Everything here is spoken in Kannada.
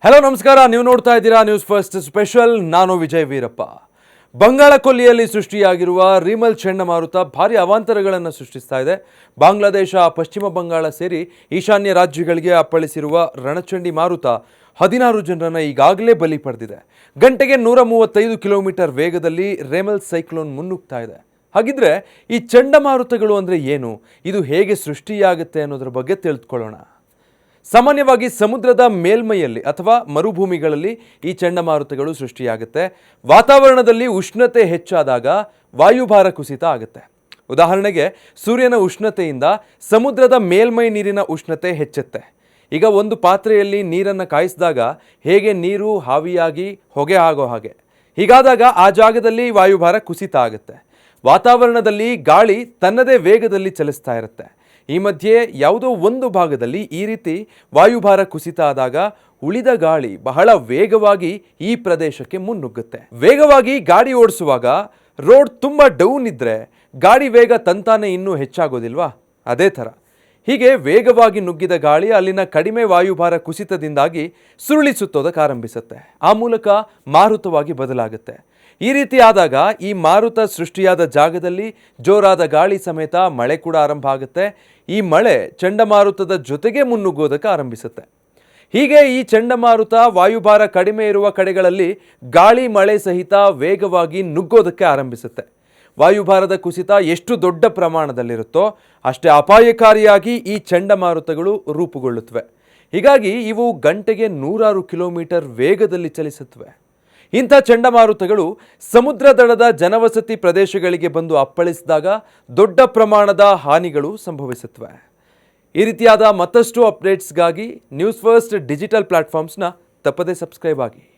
ಹಲೋ ನಮಸ್ಕಾರ, ನೀವು ನೋಡ್ತಾ ಇದ್ದೀರಾ ನ್ಯೂಸ್ ಫಸ್ಟ್ ಸ್ಪೆಷಲ್. ನಾನು ವಿಜಯ್ ವೀರಪ್ಪ. ಬಂಗಾಳ ಕೊಲ್ಲಿಯಲ್ಲಿ ಸೃಷ್ಟಿಯಾಗಿರುವ ರೀಮಲ್ ಚಂಡಮಾರುತ ಭಾರಿ ಅವಾಂತರಗಳನ್ನು ಸೃಷ್ಟಿಸ್ತಾ ಇದೆ. ಬಾಂಗ್ಲಾದೇಶ, ಪಶ್ಚಿಮ ಬಂಗಾಳ ಸೇರಿ ಈಶಾನ್ಯ ರಾಜ್ಯಗಳಿಗೆ ಅಪ್ಪಳಿಸಿರುವ ರಣಚಂಡಿ ಮಾರುತ 16 ಜನರನ್ನು ಈಗಾಗಲೇ ಬಲಿ ಪಡೆದಿದೆ. ಗಂಟೆಗೆ 135 ಕಿಲೋಮೀಟರ್ ವೇಗದಲ್ಲಿ ರೇಮಲ್ ಸೈಕ್ಲೋನ್ ಮುನ್ನುಗ್ತಾ ಇದೆ. ಹಾಗಿದ್ರೆ ಈ ಚಂಡಮಾರುತಗಳು ಅಂದರೆ ಏನು, ಇದು ಹೇಗೆ ಸೃಷ್ಟಿಯಾಗುತ್ತೆ ಅನ್ನೋದ್ರ ಬಗ್ಗೆ ತಿಳಿದುಕೊಳ್ಳೋಣ. ಸಾಮಾನ್ಯವಾಗಿ ಸಮುದ್ರದ ಮೇಲ್ಮೈಯಲ್ಲಿ ಅಥವಾ ಮರುಭೂಮಿಗಳಲ್ಲಿ ಈ ಚಂಡಮಾರುತಗಳು ಸೃಷ್ಟಿಯಾಗುತ್ತೆ. ವಾತಾವರಣದಲ್ಲಿ ಉಷ್ಣತೆ ಹೆಚ್ಚಾದಾಗ ವಾಯುಭಾರ ಕುಸಿತ ಆಗುತ್ತೆ. ಉದಾಹರಣೆಗೆ, ಸೂರ್ಯನ ಉಷ್ಣತೆಯಿಂದ ಸಮುದ್ರದ ಮೇಲ್ಮೈ ನೀರಿನ ಉಷ್ಣತೆ ಹೆಚ್ಚುತ್ತೆ. ಈಗ ಒಂದು ಪಾತ್ರೆಯಲ್ಲಿ ನೀರನ್ನು ಕಾಯಿಸಿದಾಗ ಹೇಗೆ ನೀರು ಆವಿಯಾಗಿ ಹೊಗೆ ಆಗೋ ಹಾಗೆ, ಹೀಗಾದಾಗ ಆ ಜಾಗದಲ್ಲಿ ವಾಯುಭಾರ ಕುಸಿತ ಆಗುತ್ತೆ. ವಾತಾವರಣದಲ್ಲಿ ಗಾಳಿ ತನ್ನದೇ ವೇಗದಲ್ಲಿ ಚಲಿಸ್ತಾ ಇರುತ್ತೆ. ಈ ಮಧ್ಯೆ ಯಾವುದೋ ಒಂದು ಭಾಗದಲ್ಲಿ ಈ ರೀತಿ ವಾಯುಭಾರ ಕುಸಿತ ಆದಾಗ ಉಳಿದ ಗಾಳಿ ಬಹಳ ವೇಗವಾಗಿ ಈ ಪ್ರದೇಶಕ್ಕೆ ಮುನ್ನುಗ್ಗುತ್ತೆ. ವೇಗವಾಗಿ ಗಾಡಿ ಓಡಿಸುವಾಗ ರೋಡ್ ತುಂಬ ಡೌನ್ ಇದ್ದರೆ ಗಾಡಿ ವೇಗ ತಂತಾನೆ ಇನ್ನೂ ಹೆಚ್ಚಾಗೋದಿಲ್ವಾ? ಅದೇ ಥರ ಹೀಗೆ ವೇಗವಾಗಿ ನುಗ್ಗಿದ ಗಾಳಿ ಅಲ್ಲಿನ ಕಡಿಮೆ ವಾಯುಭಾರ ಕುಸಿತದಿಂದಾಗಿ ಸುರುಳಿ ಸುತ್ತೋದಕ್ಕೆ ಆರಂಭಿಸುತ್ತೆ. ಆ ಮೂಲಕ ಮಾರುತವಾಗಿ ಬದಲಾಗುತ್ತೆ. ಈ ರೀತಿ ಆದಾಗ ಈ ಮಾರುತ ಸೃಷ್ಟಿಯಾದ ಜಾಗದಲ್ಲಿ ಜೋರಾದ ಗಾಳಿ ಸಮೇತ ಮಳೆ ಕೂಡ ಆರಂಭ ಆಗುತ್ತೆ. ಈ ಮಳೆ ಚಂಡಮಾರುತದ ಜೊತೆಗೆ ಮುನ್ನುಗ್ಗೋದಕ್ಕೆ ಆರಂಭಿಸುತ್ತೆ. ಹೀಗೆ ಈ ಚಂಡಮಾರುತ ವಾಯುಭಾರ ಕಡಿಮೆ ಇರುವ ಕಡೆಗಳಲ್ಲಿ ಗಾಳಿ ಮಳೆ ಸಹಿತ ವೇಗವಾಗಿ ನುಗ್ಗೋದಕ್ಕೆ ಆರಂಭಿಸುತ್ತೆ. ವಾಯುಭಾರದ ಕುಸಿತ ಎಷ್ಟು ದೊಡ್ಡ ಪ್ರಮಾಣದಲ್ಲಿರುತ್ತೋ ಅಷ್ಟೇ ಅಪಾಯಕಾರಿಯಾಗಿ ಈ ಚಂಡಮಾರುತಗಳು ರೂಪುಗೊಳ್ಳುತ್ತವೆ. ಹೀಗಾಗಿ ಇವು ಗಂಟೆಗೆ 106 ಕಿಲೋಮೀಟರ್ ವೇಗದಲ್ಲಿ ಚಲಿಸುತ್ತವೆ. ಇಂಥ ಚಂಡಮಾರುತಗಳು ಸಮುದ್ರ ದಡದ ಜನವಸತಿ ಪ್ರದೇಶಗಳಿಗೆ ಬಂದು ಅಪ್ಪಳಿಸಿದಾಗ ದೊಡ್ಡ ಪ್ರಮಾಣದ ಹಾನಿಗಳು ಸಂಭವಿಸುತ್ತವೆ. ಈ ರೀತಿಯಾದ ಮತ್ತಷ್ಟು ಅಪ್ಡೇಟ್ಸ್ಗಾಗಿ ನ್ಯೂಸ್ ಫಸ್ಟ್ ಡಿಜಿಟಲ್ ಪ್ಲಾಟ್ಫಾರ್ಮ್ಸ್ನ ತಪ್ಪದೇ ಸಬ್ಸ್ಕ್ರೈಬ್ ಆಗಿ.